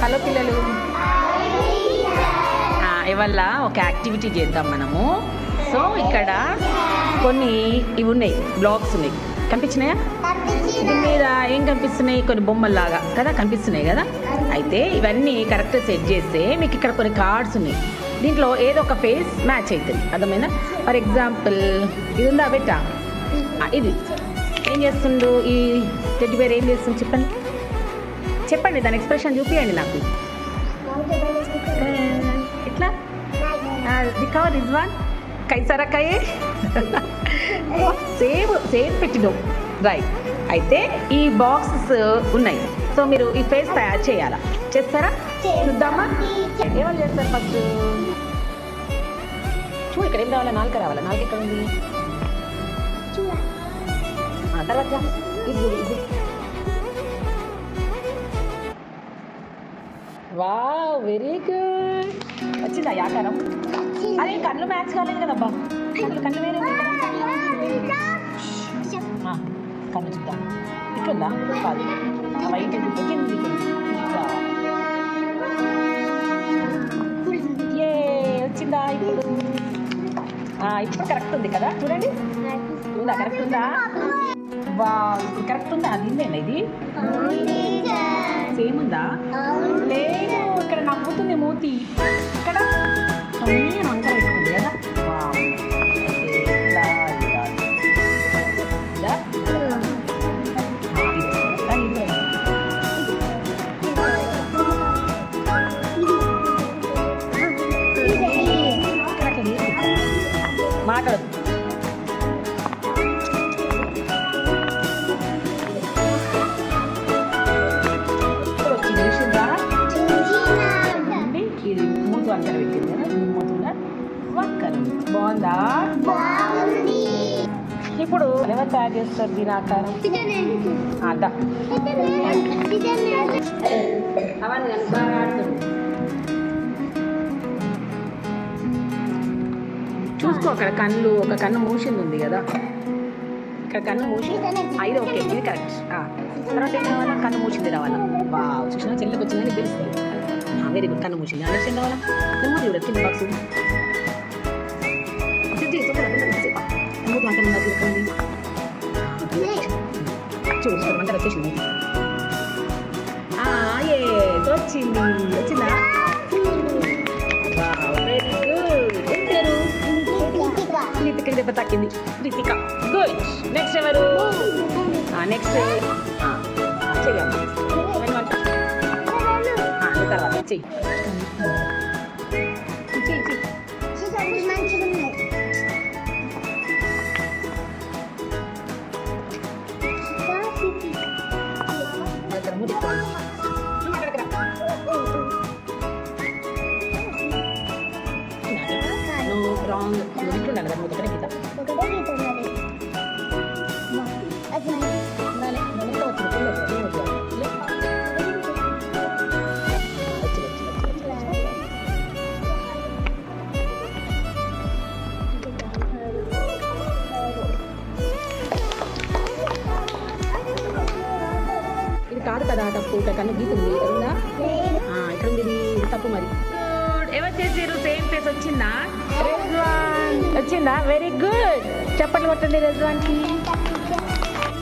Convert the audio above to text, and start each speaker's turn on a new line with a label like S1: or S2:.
S1: Hello పిల్లలు. ఇవాళ ఒక యాక్టివిటీ చేద్దాం మనము. సో ఇక్కడ కొన్ని ఇవి ఉన్నాయి, బ్లాగ్స్ ఉన్నాయి, కనిపించినాయా? దీని మీద ఏం కనిపిస్తున్నాయి? కొన్ని బొమ్మల్లాగా కదా కనిపిస్తున్నాయి కదా. అయితే ఇవన్నీ కరెక్ట్ సెట్ చేస్తే మీకు ఇక్కడ కొన్ని కార్డ్స్ ఉన్నాయి. దీంట్లో ఏదో ఒక ఫేస్ మ్యాచ్ అవుతుంది, అర్థమైనా? ఫర్ ఎగ్జాంపుల్ ఇది ఉందా బెట్టా, ఇది ఏం చేస్తుండు? ఈ టెడ్డీ బేర్ ఏం చేస్తుంది చెప్పండి, చెప్పండి, దాని ఎక్స్ప్రెషన్ చూపియండి నాకు. ఇట్లా దిఖావా రిజ్వాన్, కైసా రకాయే. సేమ్ పెట్టినాం, రైట్. అయితే ఈ బాక్సెస్ ఉన్నాయి. సో మీరు ఈ ఫేస్ తయారు చేయాలా? చేస్తారా? చూద్దామా ఏమని చేస్తారు. ఫస్ట్ చూడు, ఇక్కడ ఏం రావాలా? నాలుక రావాలా? నాలుక ఎక్కడ ఉంది? తర్వాత ఇది ఇది. Wow, very good. వచ్చిందా ఆకారం? అదే కళ్ళు మ్యాచ్ కాలేదు కదబ్బా. కళ్ళు వేరే కళ్ళు చూద్దాం. ఇట్లుందా? కాదు, వైట్ కింది ఏ వచ్చిందా? ఇప్పుడు కరెక్ట్ ఉంది కదా, చూడండి. ఉందా? కరెక్ట్ ఉందా? వా, ఇప్పుడు కరెక్ట్ ఉందా? అది ఉందేనా? ఇది సేమ్ ఉందా? లేదు, ఇక్కడ నవ్వుతుంది మూతి, ఇక్కడ వంకర పెట్టుకుంది కదా. మాట్లాడదు. ఇది మూతి వంకర పెట్టింది కదా, మూతుల వంకర. బాగుందా? ఇప్పుడు ఎవరు తయారు చేస్తారు దీని ఆకారం? అదా అవన్నీ బాగా ఆడుతుంది. చూసుకో, అక్కడ కళ్ళు, ఒక కన్ను మూసింది ఉంది కదా, ఇక్కడ కన్ను మూసి. ఇది ఓకే, ఇది కరెక్ట్. తర్వాత ఏం కావాలా? కన్ను మూసింది రావాలా? బా, చూసినా చెల్లికి వచ్చిందని తెలుస్తుంది. వెరీ గుడ్, కన్ను మూసింది. నెక్స్ట్ ఏం కావాలా? నెమ్మది చూడ కింద బాక్స్ మూడు వంటలు చూసుకోండి. చూడు వంట వచ్చేసింది. వచ్చింది, వచ్చిందా? Very good. ఏం పేరు? రితిక. దెబ్బ తాకింది, రితిక. గుడ్. నెక్స్ట్ ఎవరు? నెక్స్ట్ చెయ్యమ్మా. తర్వాత చెయ్యి. రాంగ్ ఇట్లుండాలి కదా, ఒకటే గీత. ఇది కాదు కదా తప్పు, కన్ను గీత ఉంది కదా, ఇక్కడ ఉంది, ఇది తప్పు మరి. ఎవరు చేసారు? సేమ్ ఫేస్ వచ్చిందా? రిజ్వాన్ వచ్చిందా? Very good. చప్పట్లు కొట్టండి రిజ్వాన్కి.